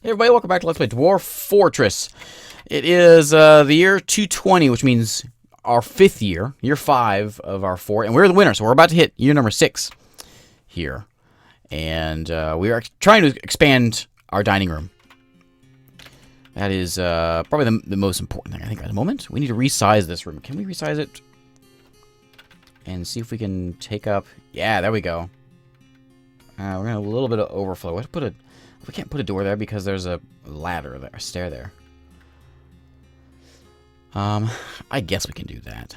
Hey everybody, welcome back to Let's Play Dwarf Fortress. It is the year 220, which means our 5th year, year 5 of our 4, and we're the winner, so we're about to hit year number 6 here. And we are trying to expand our dining room. That is probably the most important thing, I think, at the moment. We need to resize this room. Can we resize it? And see if we can take up... Yeah, there we go. We're going to have a little bit of overflow. Let's put a... We can't put a door there because there's a ladder there, a stair there. I guess we can do that.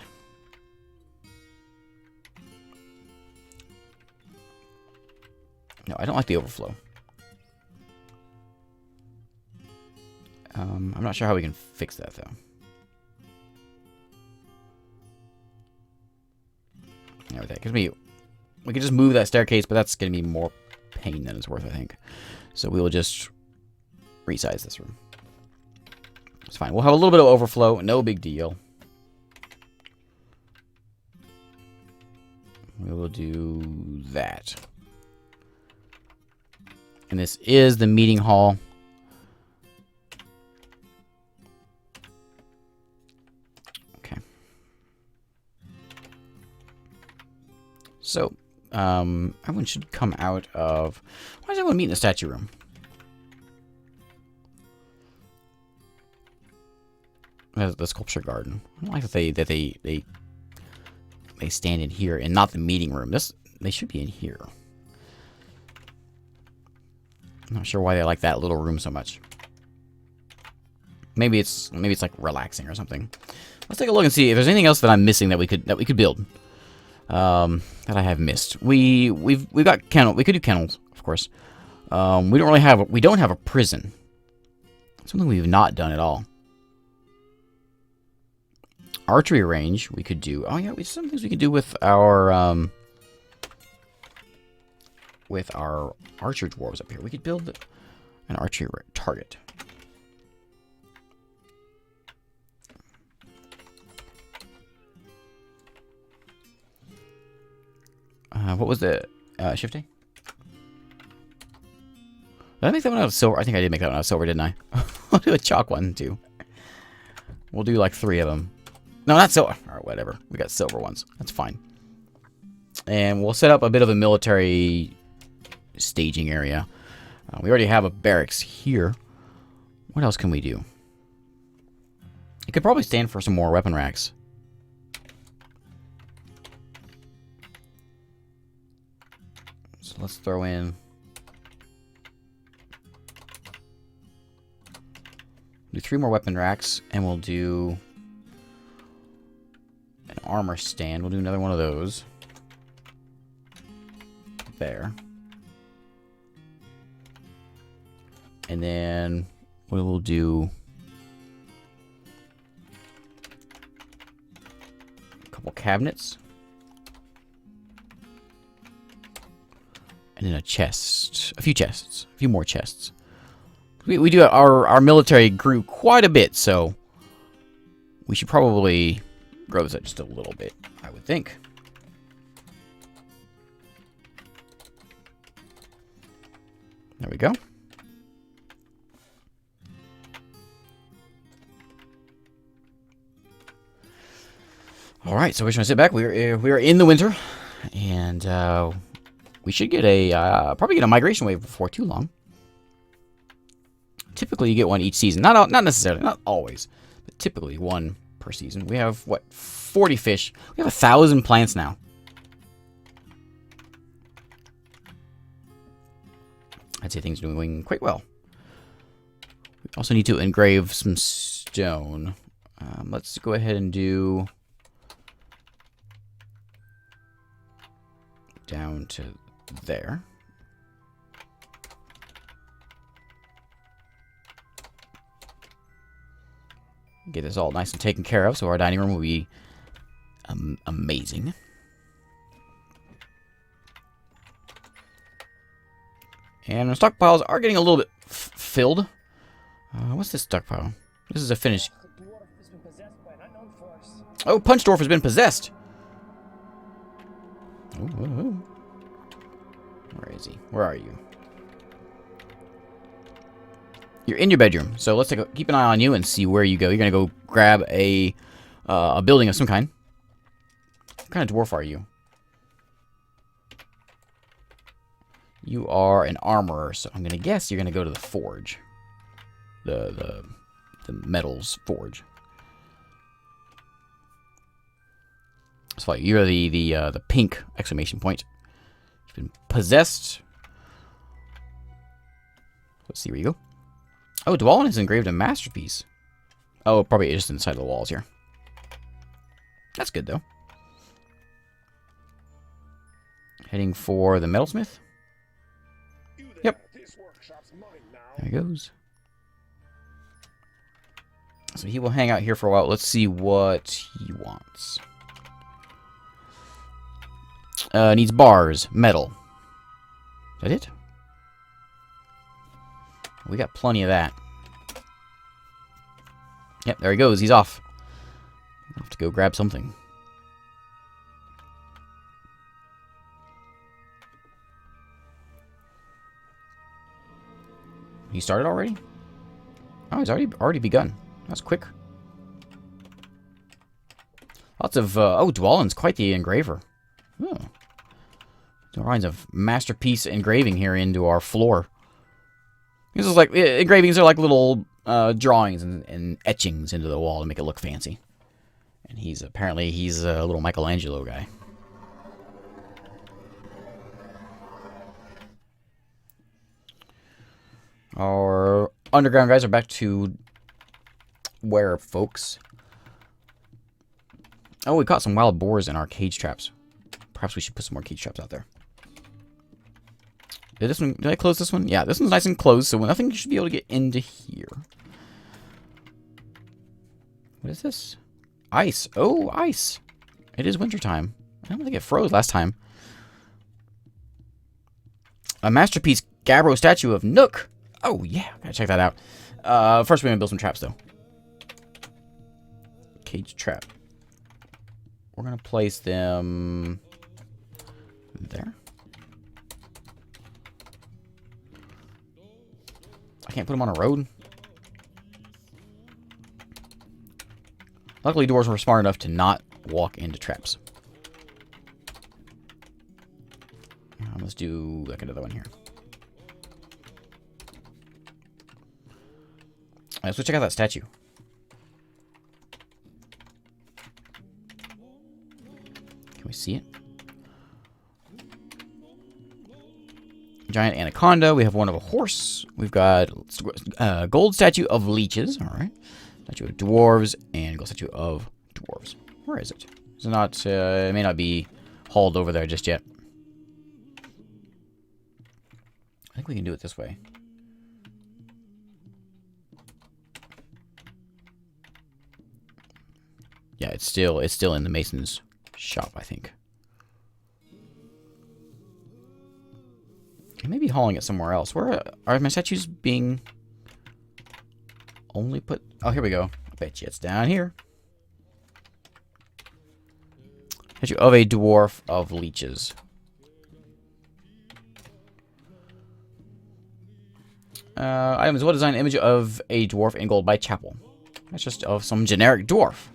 No, I don't like the overflow. I'm not sure how we can fix that though. Yeah, that gives me. We could just move that staircase, but that's gonna be more pain than it's worth, I think. So we will just resize this room. It's fine. We'll have a little bit of overflow. No big deal. We will do that. And this is the meeting hall. Okay. So, everyone should come out of... Why does everyone meet in the statue room? The sculpture garden. I don't like that they stand in here and not the meeting room. They should be in here. I'm not sure why they like that little room so much. Maybe it's like relaxing or something. Let's take a look and see if there's anything else that I'm missing that we could build. That I have missed. We've got kennel. We could do kennels, of course. We don't have a prison. Something we've not done at all. Archery range we could do. Oh yeah, some things we could do with our archer dwarves up here. We could build an archery target. What was the shift A? Did I make that one out of silver? I think I did make that one out of silver, didn't I? I'll do a chalk one too. We'll do like 3 of them. No, not silver. Or whatever. We got silver ones. That's fine. And we'll set up a bit of a military staging area. We already have a barracks here. What else can we do? It could probably stand for some more weapon racks. So let's throw in... Do 3 more weapon racks, and we'll do... an armor stand. We'll do another one of those. There. And then we will do a couple cabinets. And then a chest. A few chests. A few more chests. We do our military grew quite a bit, so we should probably grow this up just a little bit, I would think. There we go. All right, so we're just gonna sit back. We are in the winter, and we should get probably get a migration wave before too long. Typically, you get one each season. Not necessarily, not always, but typically one per season. We have what, 40 fish. We have 1,000 plants now. I'd say things are doing quite well. We also need to engrave some stone. Let's go ahead and do down to there. Get this all nice and taken care of, so our dining room will be amazing. And our stockpiles are getting a little bit filled. What's this stockpile? This is a finished... Oh, Punch Dwarf has been possessed! Ooh. Where is he? Where are you? You're in your bedroom, so let's keep an eye on you and see where you go. You're gonna go grab a building of some kind. What kind of dwarf are you? You are an armorer, so I'm gonna guess you're gonna go to the forge, the metals forge. So you're the pink exclamation point. You've been possessed. Let's see where you go. Oh, Dwalin has engraved a masterpiece. Oh, probably just inside the walls here. That's good, though. Heading for the metalsmith. Yep. There he goes. So he will hang out here for a while. Let's see what he wants. Needs bars, metal. Is that it? We got plenty of that. Yep, there he goes. He's off. I'll have to go grab something. He started already? Oh, he's already begun. That's quick. Lots of oh, Dwalin's quite the engraver. Oh. All kinds of masterpiece engraving here into our floor. This is like engravings are like little drawings and etchings into the wall to make it look fancy. And he's a little Michelangelo guy. Our underground guys are back to where, folks? Oh, we caught some wild boars in our cage traps. Perhaps we should put some more cage traps out there. Did I close this one? Yeah, this one's nice and closed, so nothing should be able to get into here. What is this? Ice. Oh, ice. It is wintertime. I don't think it froze last time. A masterpiece Gabbro statue of Nook. Oh, yeah. Gotta check that out. First, we're gonna build some traps, though. Cage trap. We're gonna place them there. I can't put them on a road. Luckily, dwarves were smart enough to not walk into traps. Let's do like another one here. Alright, so check out that statue. Can we see it? Giant anaconda. We have one of a horse. We've got a gold statue of leeches. All right. Statue of dwarves and gold statue of dwarves. Where is it? It's not. It may not be hauled over there just yet. I think we can do it this way. Yeah, it's still in the mason's shop, I think. I may be hauling it somewhere else. Where are my statues being only put? Oh, here we go. I bet you it's down here. Statue of a dwarf of leeches. Items. What design image of a dwarf in gold by Chapel? That's just of some generic dwarf.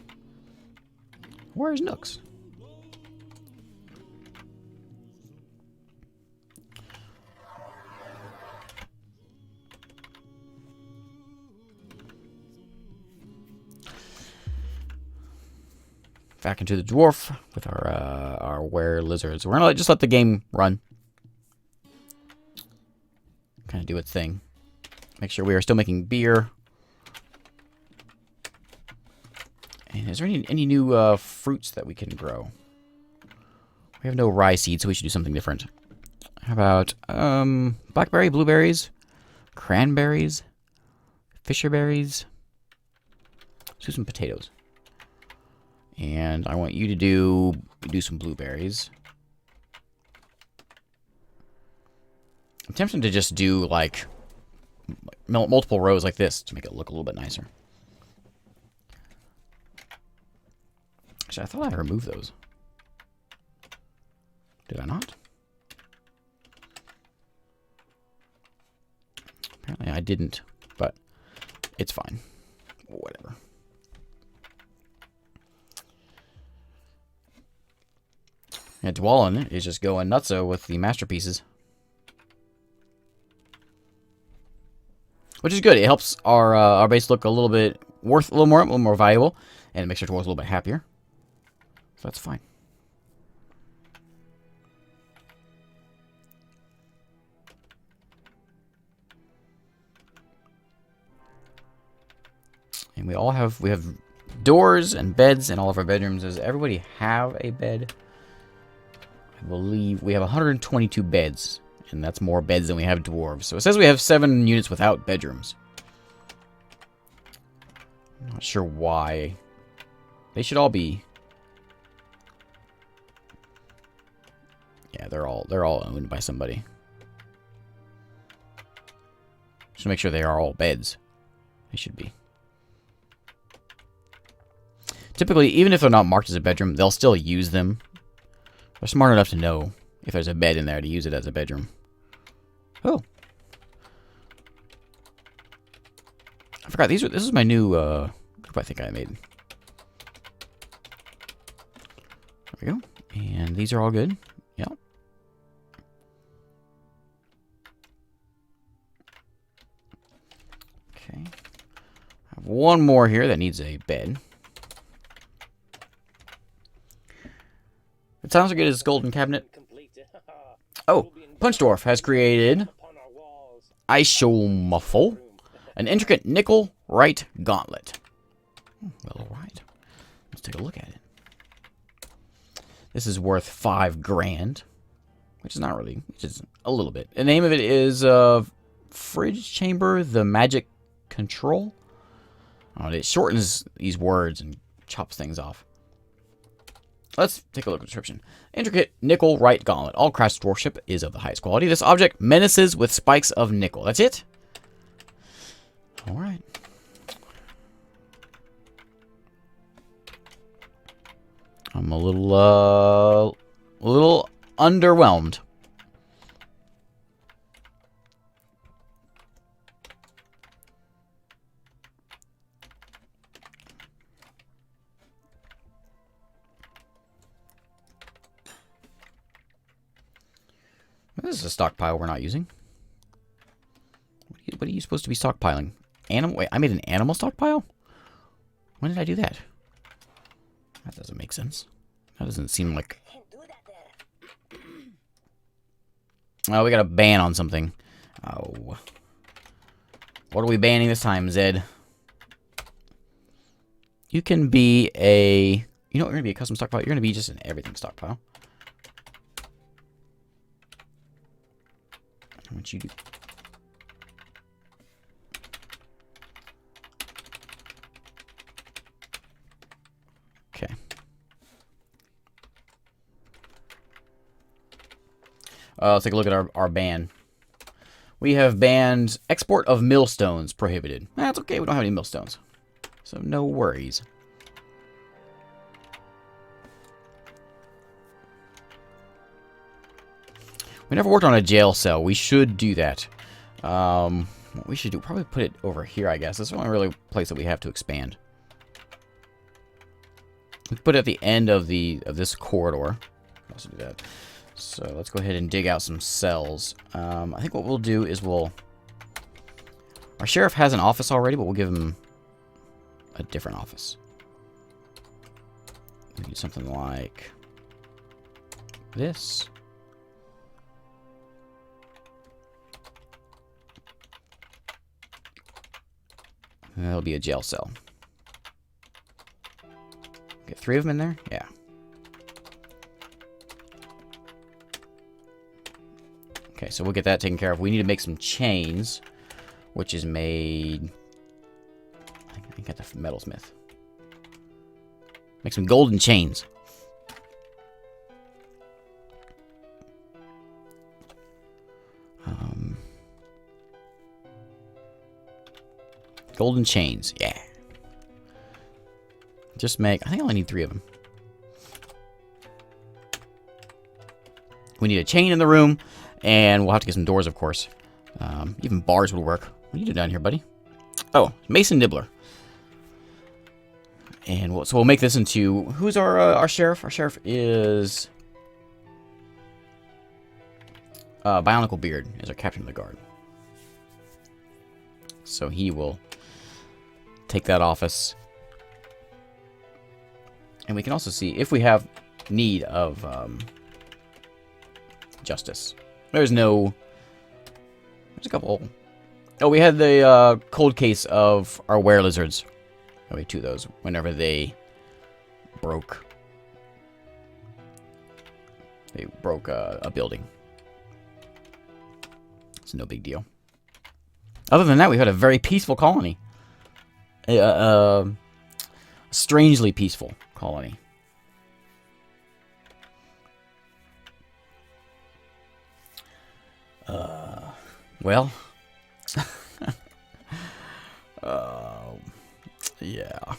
Where's Nooks? Back into the dwarf with our were lizards. We're gonna just let the game run. Kind of do its thing. Make sure we are still making beer. And is there any new fruits that we can grow? We have no rye seeds, so we should do something different. How about blackberry, blueberries, cranberries, fisherberries? Let's do some potatoes. And I want you to do some blueberries. I'm tempted to just do like multiple rows like this to make it look a little bit nicer. Actually, I thought I removed those. Did I not? Apparently I didn't, but It's fine. Whatever. Yeah, Dwallin is just going nutso with the masterpieces. Which is good. It helps our base look a little bit a little more valuable, and it makes our dwarves a little bit happier. So that's fine. And we have doors and beds in all of our bedrooms. Does everybody have a bed? I believe we have 122 beds, and that's more beds than we have dwarves. So it says we have 7 units without bedrooms. I'm not sure why. They should all be. Yeah, they're all owned by somebody. Just make sure they are all beds. They should be. Typically, even if they're not marked as a bedroom, they'll still use them. They're smart enough to know if there's a bed in there to use it as a bedroom. Oh. I forgot, this is my new group I think I made. There we go. And these are all good. Yep. Okay. I have one more here that needs a bed. It sounds like it is golden cabinet. Oh, Punch Dwarf has created Ishomuffle, an intricate nickel right gauntlet. Well, alright. Let's take a look at it. This is worth 5 grand, which is not really, which is a little bit. The name of it is Fridge Chamber, the Magic Control. Oh, it shortens these words and chops things off. Let's take a look at the description. Intricate nickel right gauntlet. All crafted dwarfship is of the highest quality. This object menaces with spikes of nickel. That's it? Alright. I'm a little underwhelmed. This is a stockpile we're not using. What are you supposed to be stockpiling? Wait, I made an animal stockpile? When did I do that? That doesn't make sense. That doesn't seem like... Oh, we got a ban on something. Oh. What are we banning this time, Zed? You can be a... You know what, you're going to be a custom stockpile? You're going to be just an everything stockpile. What you do? Okay. Let's take a look at our ban. We have banned export of millstones prohibited. That's okay, we don't have any millstones. So no worries. We never worked on a jail cell. We should do that. What we should do, probably put it over here, I guess. That's the only really place that we have to expand. We put it at the end of this corridor. Also do that. So let's go ahead and dig out some cells. I think what we'll do is our sheriff has an office already, but we'll give him a different office. We'll do something like this. That'll be a jail cell. Get 3 of them in there? Yeah. Okay, so we'll get that taken care of. We need to make some chains, which is made... I think at the metalsmith. Make some golden chains. Golden chains, yeah. Just make... I think I only need 3 of them. We need a chain in the room, and we'll have to get some doors, of course. Even bars would work. What are you doing down here, buddy? Oh, Mason Nibbler. And so we'll make this into... Who's our sheriff? Our sheriff is... Bionicle Beard is our captain of the guard. So he will take that office. And we can also see if we have need of justice. There's no... There's a couple... Oh, we had the cold case of our were-lizards. Oh, we had 2 of those whenever they broke. They broke a building. It's no big deal. Other than that, we had a very peaceful colony. A strangely peaceful colony. Well. Yeah.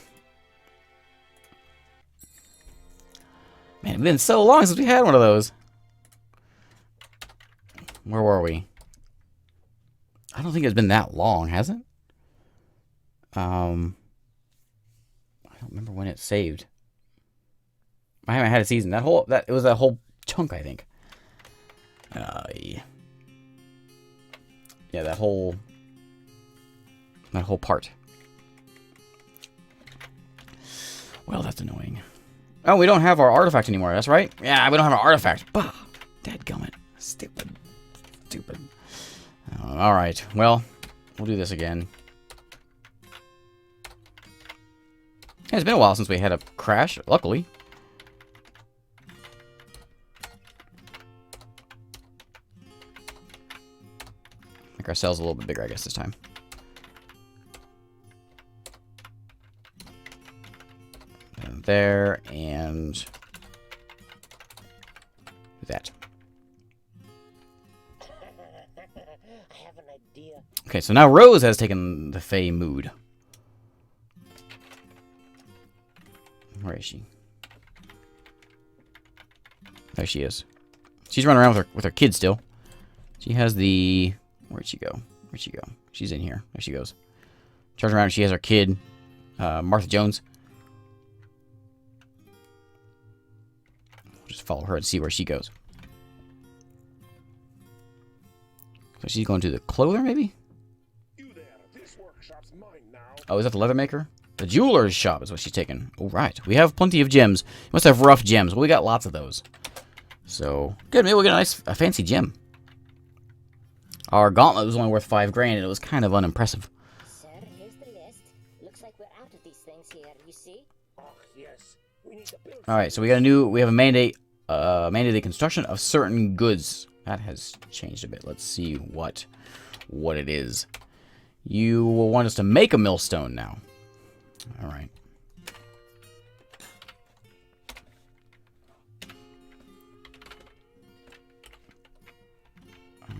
Man, it's been so long since we had one of those. Where were we? I don't think it's been that long, has it? I don't remember when it saved. I haven't had a season. It was that whole chunk, I think. Yeah. Yeah, that whole part. Well, that's annoying. Oh, we don't have our artifact anymore. That's right. Yeah, we don't have our artifact. Bah, dadgummit. Stupid. All right. Well, we'll do this again. Yeah, it's been a while since we had a crash, luckily. Make our cells a little bit bigger, I guess, this time. And there, and that. I have an idea. Okay, so now Rose has taken the Fey mood. Where is she? There she is. She's running around with her kid still. She has the... Where'd she go? Where'd she go? She's in here. There she goes. Turns around, she has her kid, Martha Jones. We'll just follow her and see where she goes. So she's going to the clother, maybe? You there. This workshop's mine now. Oh, is that the leather maker? The jeweler's shop is what she's taking. Oh, right. We have plenty of gems. You must have rough gems. Well, we got lots of those. So, good. Maybe we'll get a fancy gem. Our gauntlet was only worth $5 grand, and it was kind of unimpressive. Sir, here's the list. Looks like we're out of these things here, you see? Oh, yes. We need to build. Alright, so we have a mandate, mandated construction of certain goods. That has changed a bit. Let's see what it is. You will want us to make a millstone now. Alright.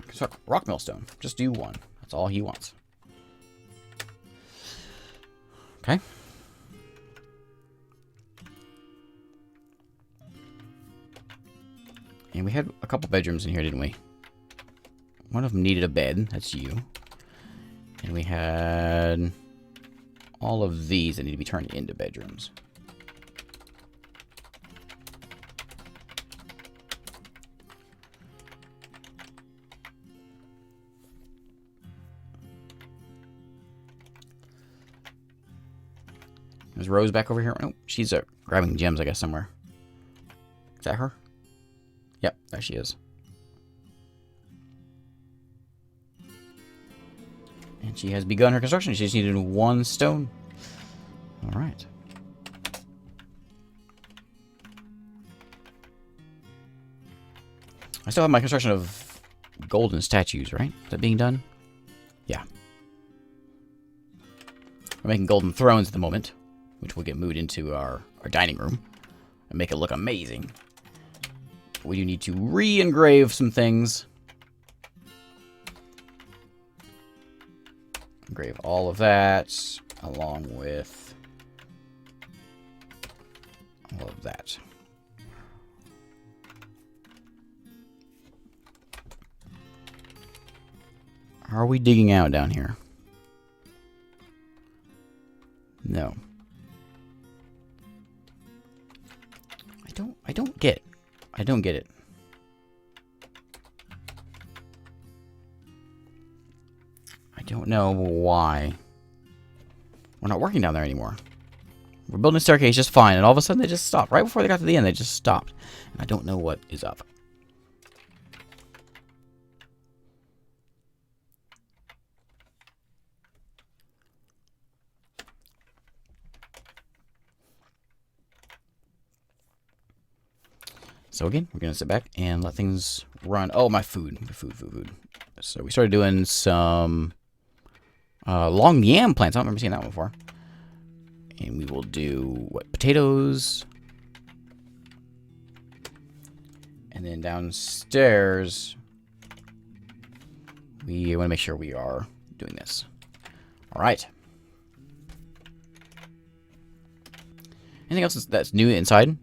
Construct rock millstone. Just do one. That's all he wants. Okay. And we had a couple bedrooms in here, didn't we? One of them needed a bed. That's you. And we had all of these that need to be turned into bedrooms. Is Rose back over here? Oh, she's grabbing gems, I guess, somewhere. Is that her? Yep, there she is. And she has begun her construction. She just needed 1 stone. All right. I still have my construction of golden statues, right? Is that being done? Yeah. We're making golden thrones at the moment, which will get moved into our dining room and make it look amazing. We do need to re-engrave some things. Engrave all of that, along with all of that. How are we digging out down here? No. I don't get it. I don't get it. I don't know why we're not working down there anymore. We're building a staircase just fine, and all of a sudden they just stopped. Right before they got to the end, they just stopped. And I don't know what is up. So again, we're going to sit back and let things run. Oh, my food. Food. So we started doing some long yam plants. I don't remember seeing that one before. And we will do, what, potatoes. And then downstairs, we want to make sure we are doing this. All right. Anything else that's new inside?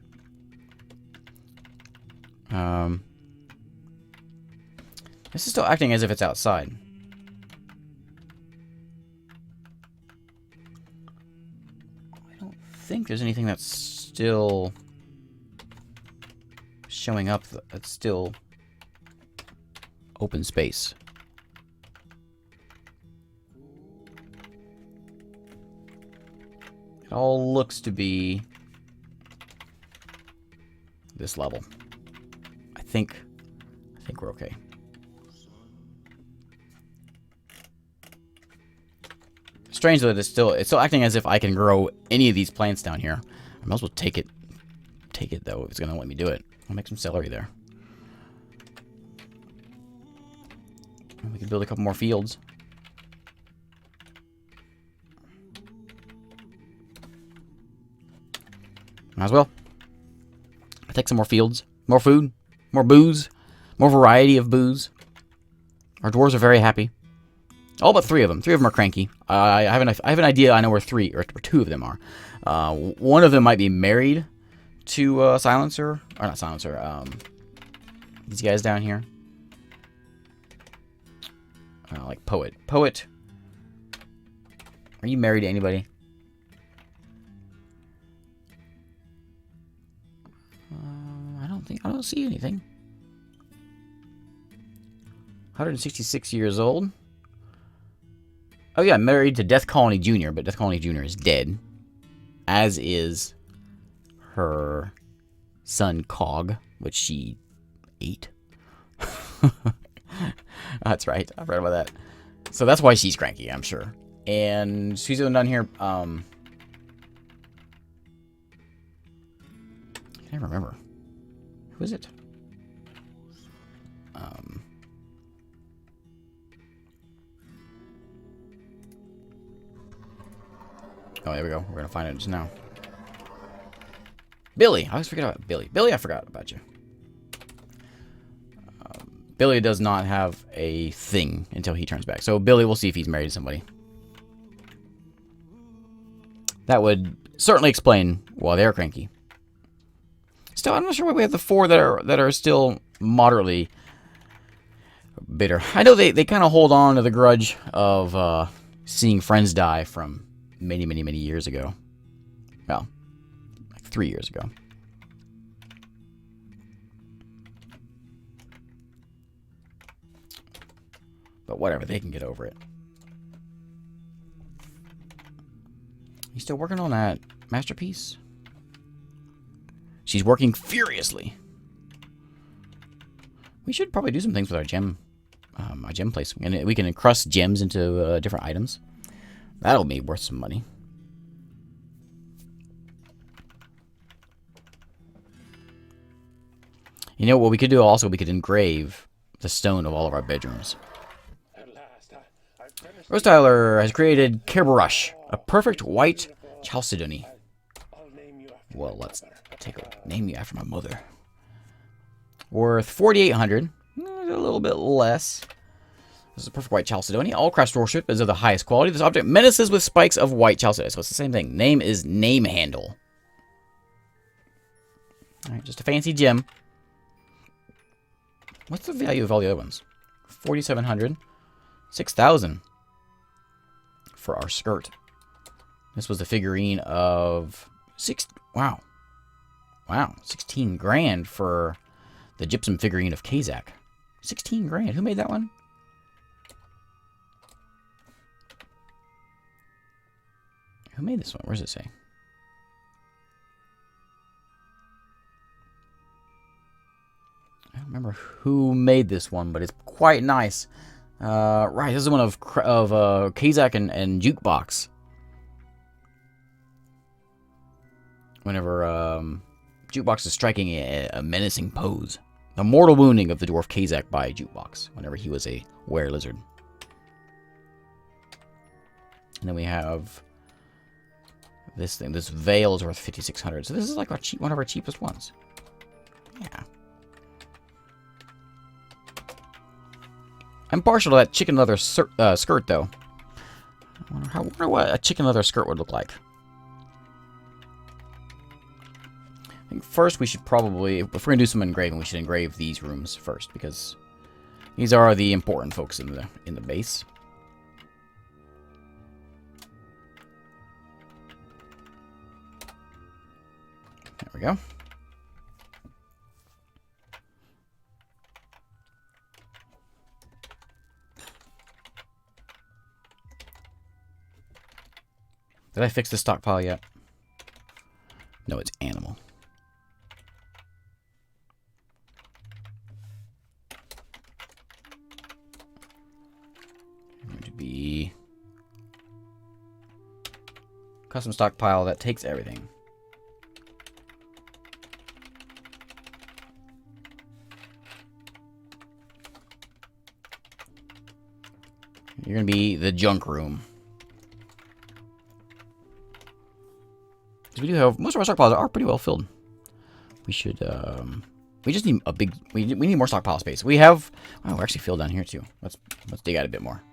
This is still acting as if it's outside. I don't think there's anything that's still showing up that's still open space. It all looks to be this level. I think we're okay. Strange that it's still acting as if I can grow any of these plants down here. I might as well take it though if it's gonna let me do it. I'll make some celery there. And we can build a couple more fields. Might as well. I'll take some more fields, more food, more booze, more variety of booze. Our dwarves are very happy. All but 3 of them. 3 of them are cranky. I have an idea. I know where 3 or 2 of them are. One of them might be married to Silencer, or not Silencer. These guys down here, like Poet. Poet, are you married to anybody? I don't see anything. 166 years old. Oh yeah, married to Death Colony Jr., but Death Colony Jr. is dead. As is her son Cog, which she ate. That's right, I read about that. So that's why she's cranky, I'm sure. And she's even done here. I can't remember. Who is it? Oh, there we go. We're going to find it just now. Billy. I always forget about Billy. Billy, I forgot about you. Billy does not have a thing until he turns back. So Billy, we'll see if he's married to somebody. That would certainly explain why they're cranky. Still, I'm not sure why we have the 4 that are still moderately bitter. I know they kind of hold on to the grudge of seeing friends die from many years ago. Well, like 3 years ago. But whatever, they can get over it. You still working on that masterpiece? She's working furiously. We should probably do some things with our gem place. And we can encrust gems into different items. That'll be worth some money. You know what we could do also? We could engrave the stone of all of our bedrooms. At last, I finished. Rose Tyler has created Kerberush, a perfect white chalcedony. I'll name you after Well, my let's mother. take a name you after my mother. Worth 4,800. A little bit less. This is a perfect white chalcedony. All craftsmanship is of the highest quality. This object menaces with spikes of white chalcedony. So it's the same thing. Name is name handle. Alright, just a fancy gem. What's the value of all the other ones? 4,700. 6,000 for our skirt. This was the figurine of wow, 16 grand for the gypsum figurine of Kazak. 16 grand. Who made that one? Who made this one? Where does it say? I don't remember who made this one, but it's quite nice. Right, this is one of Kazak and Jukebox. Whenever Jukebox is striking a menacing pose. The mortal wounding of the dwarf Kazak by Jukebox, whenever he was a were-lizard. And then we have this thing. This veil is worth 5,600. So this is like one of our cheapest ones. Yeah. I'm partial to that chicken leather skirt, though. I wonder what a chicken leather skirt would look like. I think first we should probably, if we're going to do some engraving, we should engrave these rooms first, because these are the important folks in the base. There we go. Did I fix the stockpile yet? No, it's animal. Going to be custom stockpile that takes everything. You're going to be the junk room. We do have most of our stockpiles are pretty well filled. We should we just need a big we need more stockpile space. We have we're actually filled down here too. Let's dig out a bit more.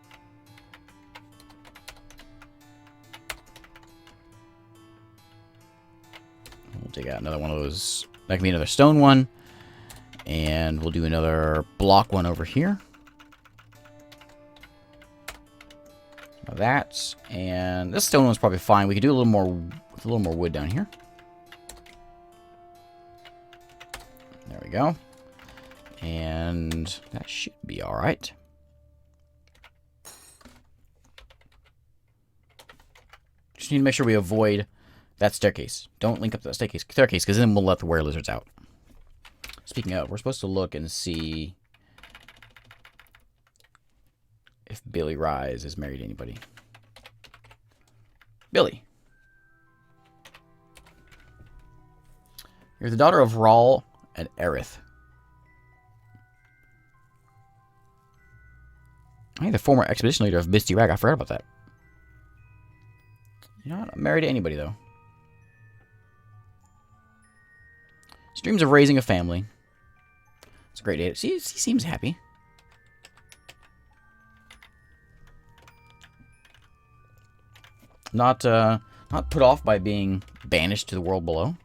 We'll dig out another one of those. That can be another stone one. And we'll do another block one over here. Now that, and this stone one's probably fine. We could do a little more with a little more wood down here. There we go. And that should be all right. Just need to make sure we avoid that staircase. Don't link up to the staircase, because then we'll let the were-lizards out. Speaking of, we're supposed to look and see if Billy Rise is married to anybody. Billy. You're the daughter of Raul and Aerith. I think the former expedition leader of Misty Rag. I forgot about that. You're not married to anybody, though. She dreams of raising a family. It's a great day. She seems happy. Not put off by being banished to the world below.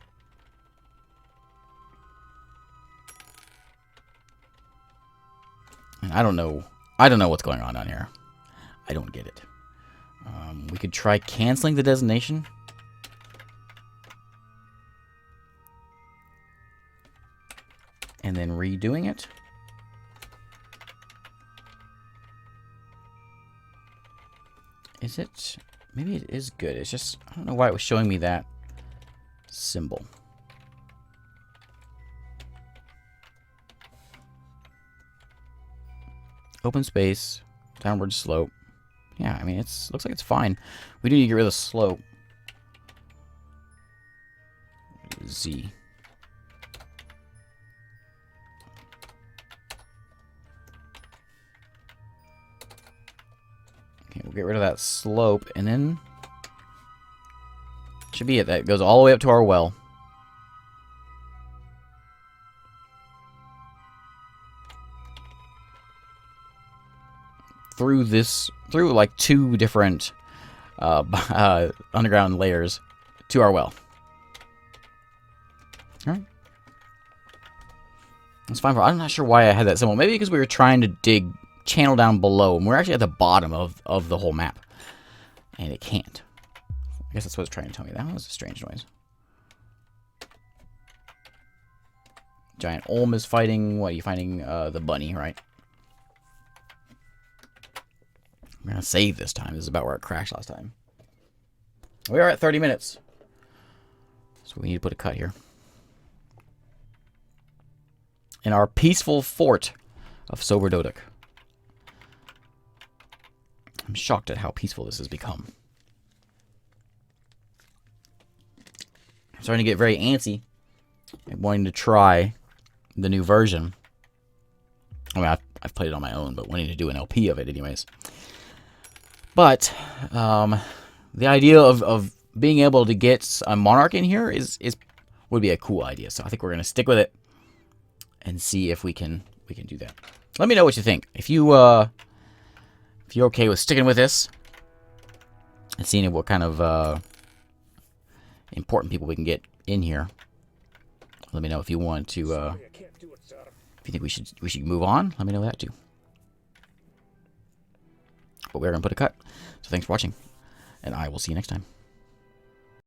And I don't know what's going on down here. I don't get it. We could try canceling the designation. And then redoing it. Is it? Maybe it is good. It's just, I don't know why it was showing me that symbol. Open space, downward slope. Yeah, I mean, looks like it's fine. We do need to get rid of the slope. Z. Okay, we'll get rid of that slope, and then should be it. That goes all the way up to our well. Through like 2 different underground layers to our well. Alright. That's fine. I'm not sure why I had that symbol. Maybe because we were trying to channel down below, and we're actually at the bottom of the whole map. And it can't. I guess that's what it's trying to tell me. That was a strange noise. Giant Olm is fighting. What are you fighting? The bunny, right? I'm gonna save this time. This is about where it crashed last time. We are at 30 minutes. So we need to put a cut here. In our peaceful fort of Soberdoduk. I'm shocked at how peaceful this has become. I'm starting to get very antsy. I'm wanting to try the new version. I mean, I've played it on my own, but wanting to do an LP of it anyways. But the idea of being able to get a Monarch in here would be a cool idea. So I think we're going to stick with it and see if we can do that. Let me know what you think. If you're okay with sticking with this and seeing what kind of important people we can get in here. Let me know if you want to. If you think we should move on, let me know that too. But we're gonna put a cut. So thanks for watching, and I will see you next time.